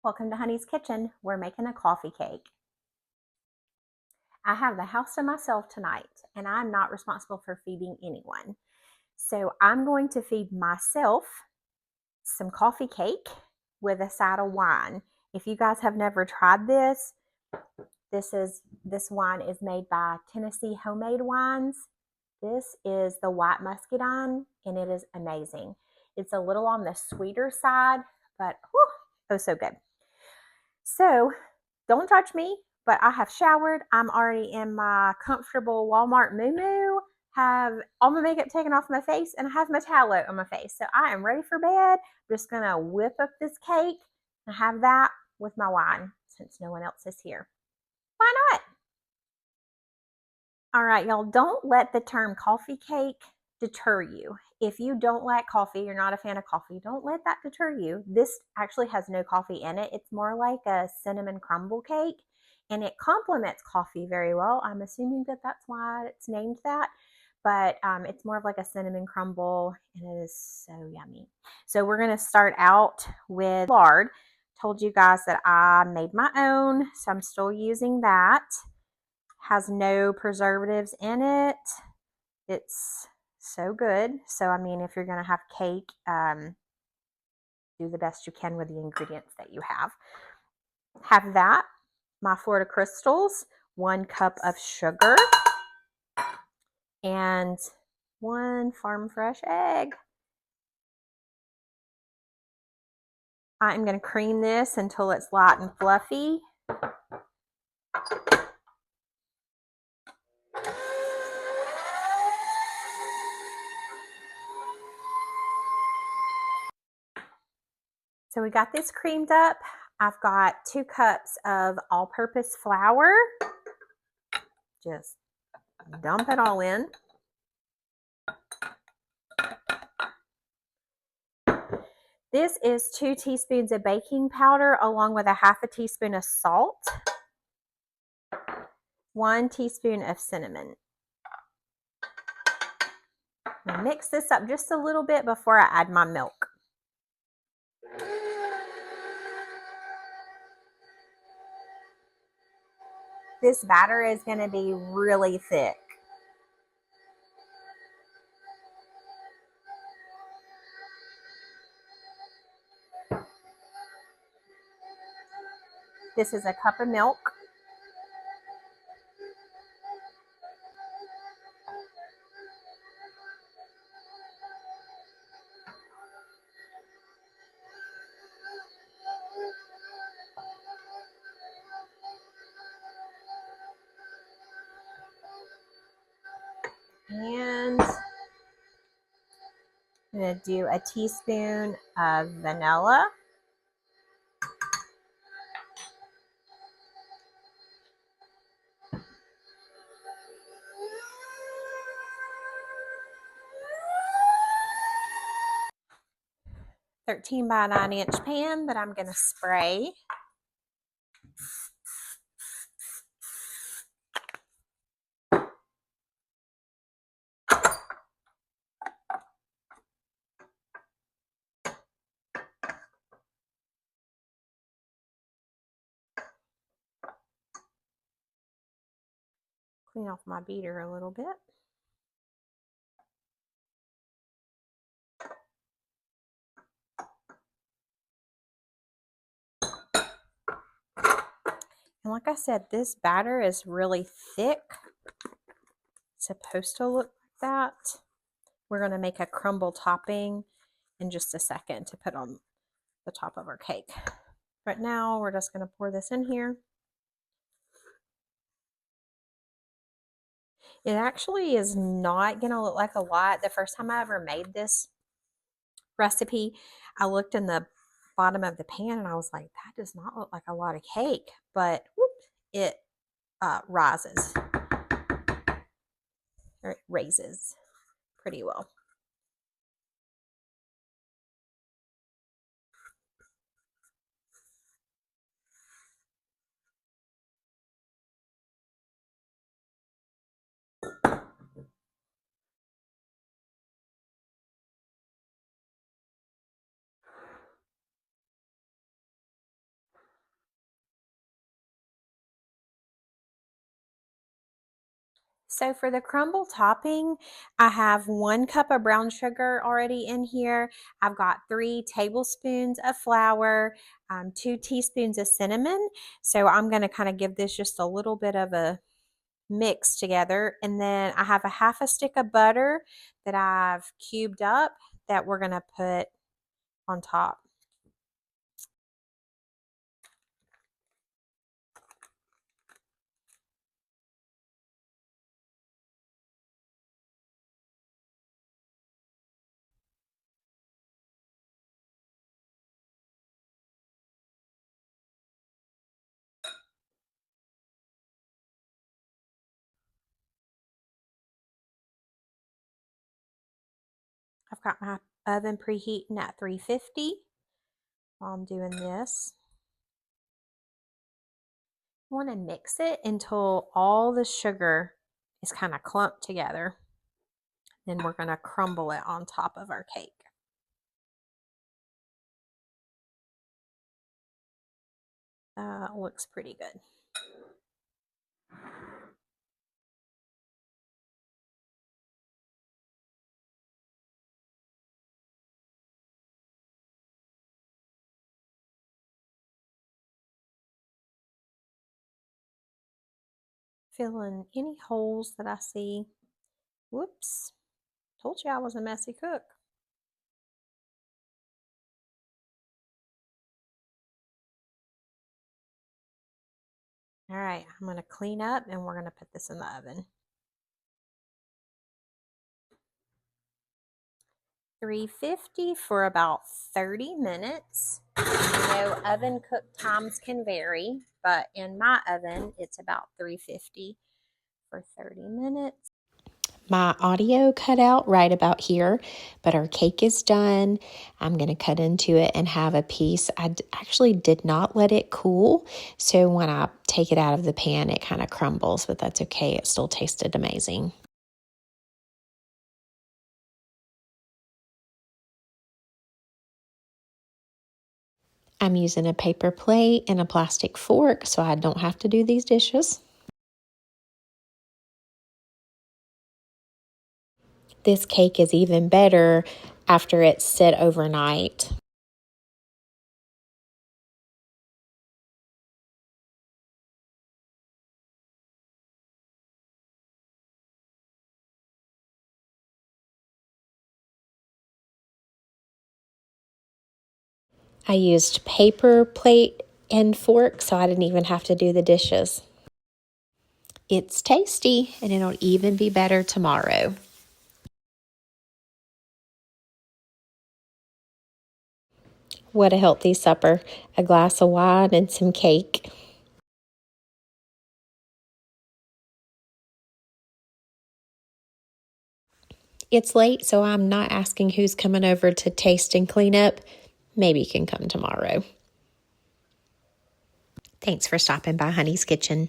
Welcome to Honey's Kitchen. We're making a coffee cake. I have the house to myself tonight, and I'm not responsible for feeding anyone. So I'm going to feed myself some coffee cake with a side of wine. If you guys have never tried this, this wine is made by Tennessee Homemade Wines. This is the white muscadine, and it is amazing. It's a little on the sweeter side, but whew, oh so good. So don't judge me, but I have showered. I'm already in my comfortable Walmart muumuu, have all my makeup taken off my face, and I have my towel out on my face. So I am ready for bed. I'm just going to whip up this cake and have that with my wine since no one else is here. Why not? All right, y'all, don't let the term coffee cake deter you. If you don't like coffee, you're not a fan of coffee, don't let that deter you. This actually has no coffee in it. It's more like a cinnamon crumble cake, and it complements coffee very well. I'm assuming that that's why it's named that, but it's more of like a cinnamon crumble, and it is so yummy. So we're going to start out with lard. Told you guys that I made my own, so I'm still using that. Has no preservatives in it. It's so good. So, I mean, if you're going to have cake, do the best you can with the ingredients that you have. Have that, my Florida crystals, 1 cup of sugar, and 1 farm fresh egg. I'm going to cream this until it's light and fluffy. So we got this creamed up. I've got 2 cups of all-purpose flour. Just dump it all in. This is 2 teaspoons of baking powder along with a 1/2 teaspoon of salt, 1 teaspoon of cinnamon. Now mix this up just a little bit before I add my milk. This batter is going to be really thick. This is a cup of milk. And I'm going to do a teaspoon of vanilla. A 13 by 9-inch pan that I'm going to spray. Clean off my beater a little bit. And like I said, this batter is really thick. It's supposed to look like that. We're going to make a crumble topping in just a second to put on the top of our cake. Right now, we're just going to pour this in here. It actually is not going to look like a lot. The first time I ever made this recipe, I looked in the bottom of the pan and I was like, that does not look like a lot of cake, but whoop, it rises, or it raises pretty well. So for the crumble topping, I have 1 cup of brown sugar already in here. I've got 3 tablespoons of flour, 2 teaspoons of cinnamon. So I'm going to kind of give this just a little bit of a mix together. And then I have a half a stick of butter that I've cubed up that we're going to put on top. I've got my oven preheating at 350 while I'm doing this. I want to mix it until all the sugar is kind of clumped together. Then we're going to crumble it on top of our cake. Looks pretty good. Fill in any holes that I see. Whoops. Told you I was a messy cook. All right, I'm going to clean up and we're going to put this in the oven. 350 for about 30 minutes. Oven cook times can vary, but in my oven, it's about 350 for 30 minutes. My audio cut out right about here, but our cake is done. I'm going to cut into it and have a piece. I actually did not let it cool, so when I take it out of the pan, it kind of crumbles, but that's okay. It still tasted amazing. I'm using a paper plate and a plastic fork so I don't have to do these dishes. This cake is even better after it's set overnight. I used paper plate and fork so I didn't even have to do the dishes. It's tasty and it'll even be better tomorrow. What a healthy supper. A glass of wine and some cake. It's late, so I'm not asking who's coming over to taste and clean up. Maybe you can come tomorrow. Thanks for stopping by Honey's Kitchen.